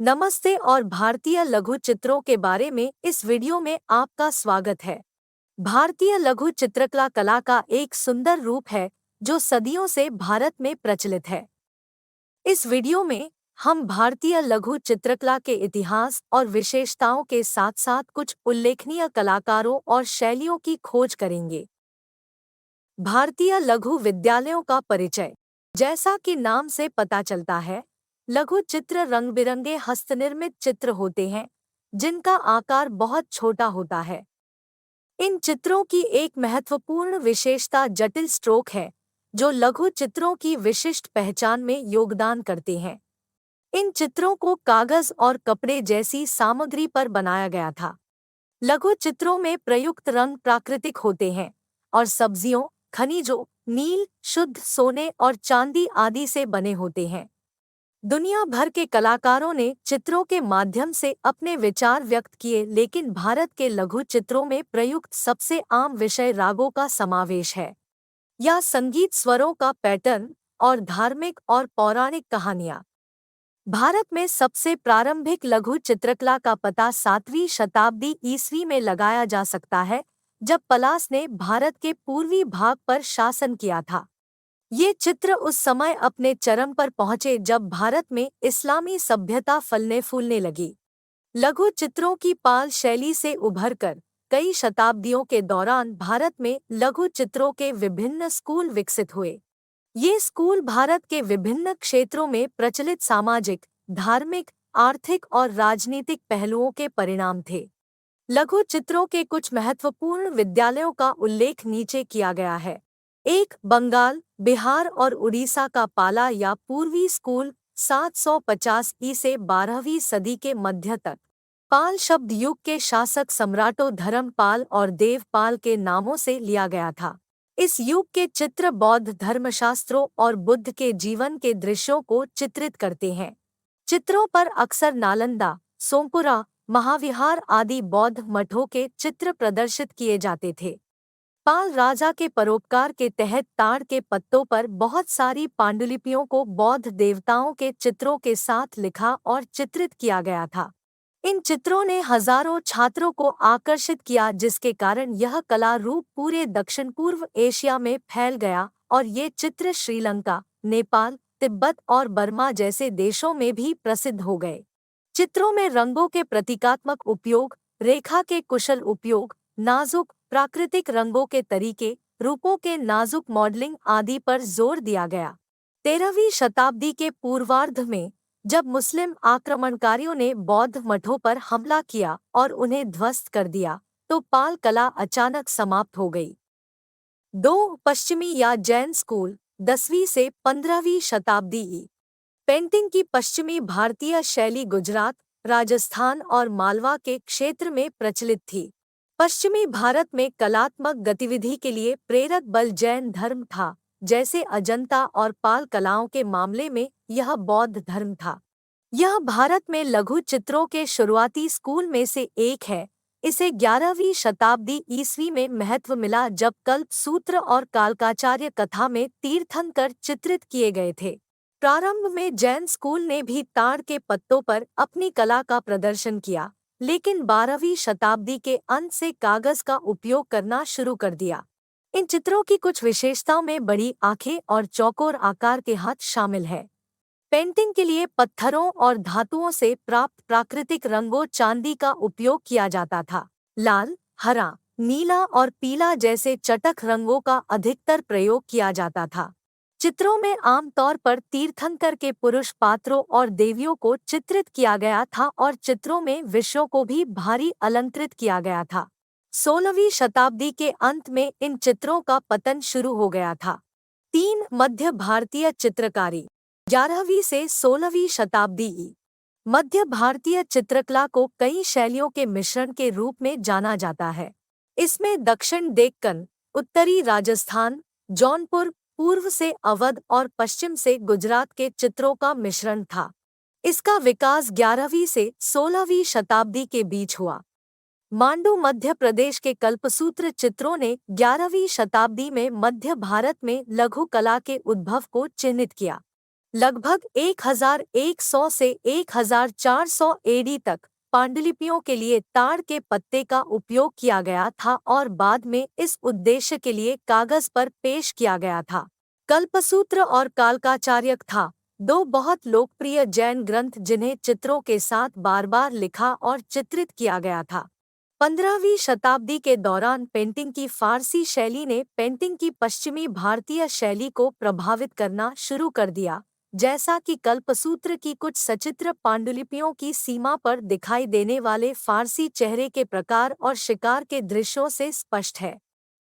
नमस्ते और भारतीय लघु चित्रों के बारे में इस वीडियो में आपका स्वागत है। भारतीय लघु चित्रकला कला का एक सुंदर रूप है जो सदियों से भारत में प्रचलित है। इस वीडियो में हम भारतीय लघु चित्रकला के इतिहास और विशेषताओं के साथ-साथ कुछ उल्लेखनीय कलाकारों और शैलियों की खोज करेंगे। भारतीय लघु विद्यालयों का परिचय। जैसा कि नाम से पता चलता है, लघु चित्र रंग-बिरंगे हस्तनिर्मित चित्र होते हैं जिनका आकार बहुत छोटा होता है। इन चित्रों की एक महत्वपूर्ण विशेषता जटिल स्ट्रोक है जो लघु चित्रों की विशिष्ट पहचान में योगदान करते हैं। इन चित्रों को कागज और कपड़े जैसी सामग्री पर बनाया गया था। लघु चित्रों में प्रयुक्त रंग प्राकृतिक होते हैं और सब्जियों, खनिजों, नील, शुद्ध सोने और चांदी आदि से बने होते हैं। दुनिया भर के कलाकारों ने चित्रों के माध्यम से अपने विचार व्यक्त किए, लेकिन भारत के लघु चित्रों में प्रयुक्त सबसे आम विषय रागों का समावेश है या संगीत स्वरों का पैटर्न और धार्मिक और पौराणिक कहानियां। भारत में सबसे प्रारंभिक लघु चित्रकला का पता 7वीं शताब्दी ईस्वी में लगाया जा सकता है, जब पलास ने भारत के पूर्वी भाग पर शासन किया था। ये चित्र उस समय अपने चरम पर पहुंचे जब भारत में इस्लामी सभ्यता फलने फूलने लगी। लघु चित्रों की पाल शैली से उभरकर कई शताब्दियों के दौरान भारत में लघु चित्रों के विभिन्न स्कूल विकसित हुए। ये स्कूल भारत के विभिन्न क्षेत्रों में प्रचलित सामाजिक, धार्मिक, आर्थिक और राजनीतिक पहलुओं के परिणाम थे। लघु चित्रों के कुछ महत्वपूर्ण विद्यालयों का उल्लेख नीचे किया गया है। 1. बंगाल, बिहार और उड़ीसा का पाला या पूर्वी स्कूल 750 ई से 12वीं सदी के मध्य तक। पाल शब्द युग के शासक सम्राटों धर्मपाल और देवपाल के नामों से लिया गया था। इस युग के चित्र बौद्ध धर्मशास्त्रों और बुद्ध के जीवन के दृश्यों को चित्रित करते हैं। चित्रों पर अक्सर नालंदा, सोमपुरा, महाविहार आदि बौद्ध मठों के चित्र प्रदर्शित किए जाते थे। पाल राजा के परोपकार के तहत ताड़ के पत्तों पर बहुत सारी पांडुलिपियों को बौद्ध देवताओं के चित्रों के साथ लिखा और चित्रित किया गया था। इन चित्रों ने हजारों छात्रों को आकर्षित किया, जिसके कारण यह कला रूप पूरे दक्षिण पूर्व एशिया में फैल गया और ये चित्र श्रीलंका, नेपाल, तिब्बत और बर्मा जैसे देशों में भी प्रसिद्ध हो गए। चित्रों में रंगों के प्रतीकात्मक उपयोग, रेखा के कुशल उपयोग, नाजुक प्राकृतिक रंगों के तरीके, रूपों के नाजुक मॉडलिंग आदि पर जोर दिया गया। 13वीं शताब्दी के पूर्वार्ध में जब मुस्लिम आक्रमणकारियों ने बौद्ध मठों पर हमला किया और उन्हें ध्वस्त कर दिया, तो पाल कला अचानक समाप्त हो गई। 2. पश्चिमी या जैन स्कूल 10वीं से 15वीं शताब्दी ई। पेंटिंग की पश्चिमी भारतीय शैली गुजरात, राजस्थान और मालवा के क्षेत्र में प्रचलित थी। पश्चिमी भारत में कलात्मक गतिविधि के लिए प्रेरक बल जैन धर्म था, जैसे अजंता और पाल कलाओं के मामले में यह बौद्ध धर्म था। यह भारत में लघु चित्रों के शुरुआती स्कूल में से एक है। इसे 11वीं शताब्दी ईस्वी में महत्व मिला जब कल्प सूत्र और कालकाचार्य कथा में तीर्थंकर चित्रित किए गए थे। प्रारंभ में जैन स्कूल ने भी ताड़ के पत्तों पर अपनी कला का प्रदर्शन किया, लेकिन 12वीं शताब्दी के अंत से कागज का उपयोग करना शुरू कर दिया। इन चित्रों की कुछ विशेषताओं में बड़ी आंखें और चौकोर आकार के हाथ शामिल है। पेंटिंग के लिए पत्थरों और धातुओं से प्राप्त प्राकृतिक रंगों चांदी का उपयोग किया जाता था। लाल, हरा, नीला और पीला जैसे चटक रंगों का अधिकतर प्रयोग किया जाता था। चित्रों में आमतौर पर तीर्थंकर के पुरुष पात्रों और देवियों को चित्रित किया गया था और चित्रों में विषयों को भी भारी अलंकृत किया गया था। 16वीं शताब्दी के अंत में इन चित्रों का पतन शुरू हो गया था। 3. मध्य भारतीय चित्रकारी 11वीं से 16वीं शताब्दी ई। मध्य भारतीय चित्रकला को कई शैलियों के मिश्रण के रूप में जाना जाता है। इसमें दक्षिण डेक्कन, उत्तरी राजस्थान, जौनपुर, पूर्व से अवध और पश्चिम से गुजरात के चित्रों का मिश्रण था। इसका विकास 11वीं से 16वीं शताब्दी के बीच हुआ। मांडू मध्य प्रदेश के कल्पसूत्र चित्रों ने 11वीं शताब्दी में मध्य भारत में लघु कला के उद्भव को चिन्हित किया। लगभग 1100 से 1400 एडी तक पांडुलिपियों के लिए ताड़ के पत्ते का उपयोग किया गया था और बाद में इस उद्देश्य के लिए कागज पर पेश किया गया था। कल्पसूत्र और कालकाचार्यक था दो बहुत लोकप्रिय जैन ग्रंथ जिन्हें चित्रों के साथ बार बार लिखा और चित्रित किया गया था। 15वीं शताब्दी के दौरान पेंटिंग की फारसी शैली ने पेंटिंग की पश्चिमी भारतीय शैली को प्रभावित करना शुरू कर दिया, जैसा कि कल्पसूत्र की कुछ सचित्र पांडुलिपियों की सीमा पर दिखाई देने वाले फारसी चेहरे के प्रकार और शिकार के दृश्यों से स्पष्ट है।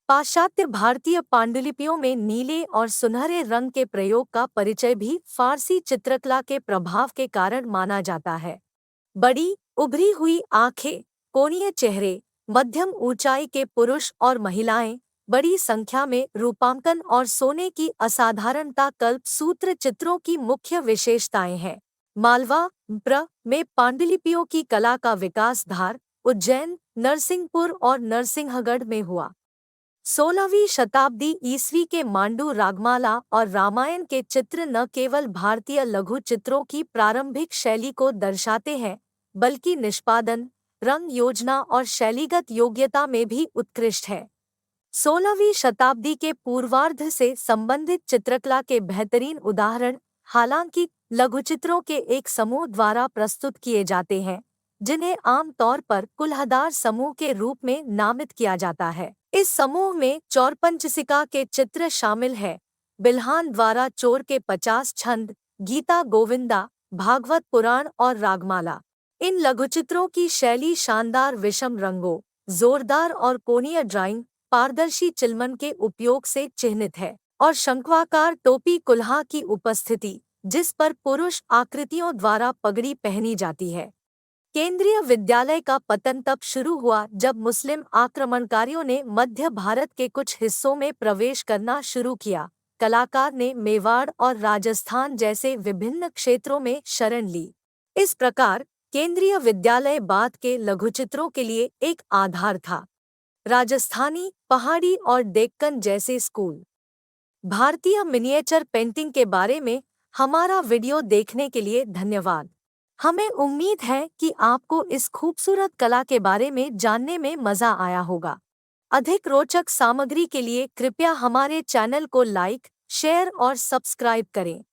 पाश्चात्य भारतीय पांडुलिपियों में नीले और सुनहरे रंग के प्रयोग का परिचय भी फारसी चित्रकला के प्रभाव के कारण माना जाता है। बड़ी उभरी हुई आंखें, कोणीय चेहरे, मध्यम ऊंचाई के पुरुष और महिलाएं, बड़ी संख्या में रूपांकन और सोने की असाधारणता कल्पसूत्र चित्रों की मुख्य विशेषताएं हैं। मालवा में पांडुलिपियों की कला का विकास धार, उज्जैन, नरसिंहपुर और नरसिंहगढ़ में हुआ। 16वीं शताब्दी ईस्वी के मांडू रागमाला और रामायण के चित्र न केवल भारतीय लघु चित्रों की प्रारंभिक शैली को दर्शाते हैं, बल्कि निष्पादन, रंग योजना और शैलीगत योग्यता में भी उत्कृष्ट है। 16वीं शताब्दी के पूर्वार्ध से संबंधित चित्रकला के बेहतरीन उदाहरण हालांकि लघुचित्रों के एक समूह द्वारा प्रस्तुत किए जाते हैं, जिन्हें आमतौर पर कुल्हादार समूह के रूप में नामित किया जाता है। इस समूह में चौरपंचसिका के चित्र शामिल है, बिल्हान द्वारा चोर के 50 छंद, गीता गोविंदा, भागवत पुराण और रागमाला। इन लघुचित्रों की शैली शानदार विषम रंगों, जोरदार और कोणीय ड्राइंग, पारदर्शी चिलमन के उपयोग से चिह्नित है और शंक्वाकार टोपी कुल्हा की उपस्थिति, जिस पर पुरुष आकृतियों द्वारा पगड़ी पहनी जाती है। केंद्रीय विद्यालय का पतन तब शुरू हुआ जब मुस्लिम आक्रमणकारियों ने मध्य भारत के कुछ हिस्सों में प्रवेश करना शुरू किया। कलाकार ने मेवाड़ और राजस्थान जैसे विभिन्न क्षेत्रों में शरण ली। इस प्रकार केंद्रीय विद्यालय बाद के लघुचित्रों के लिए एक आधार था। राजस्थानी, पहाड़ी और डेक्कन जैसे स्कूल। भारतीय मिनिएचर पेंटिंग के बारे में हमारा वीडियो देखने के लिए धन्यवाद। हमें उम्मीद है कि आपको इस खूबसूरत कला के बारे में जानने में मजा आया होगा। अधिक रोचक सामग्री के लिए कृपया हमारे चैनल को लाइक, शेयर और सब्सक्राइब करें।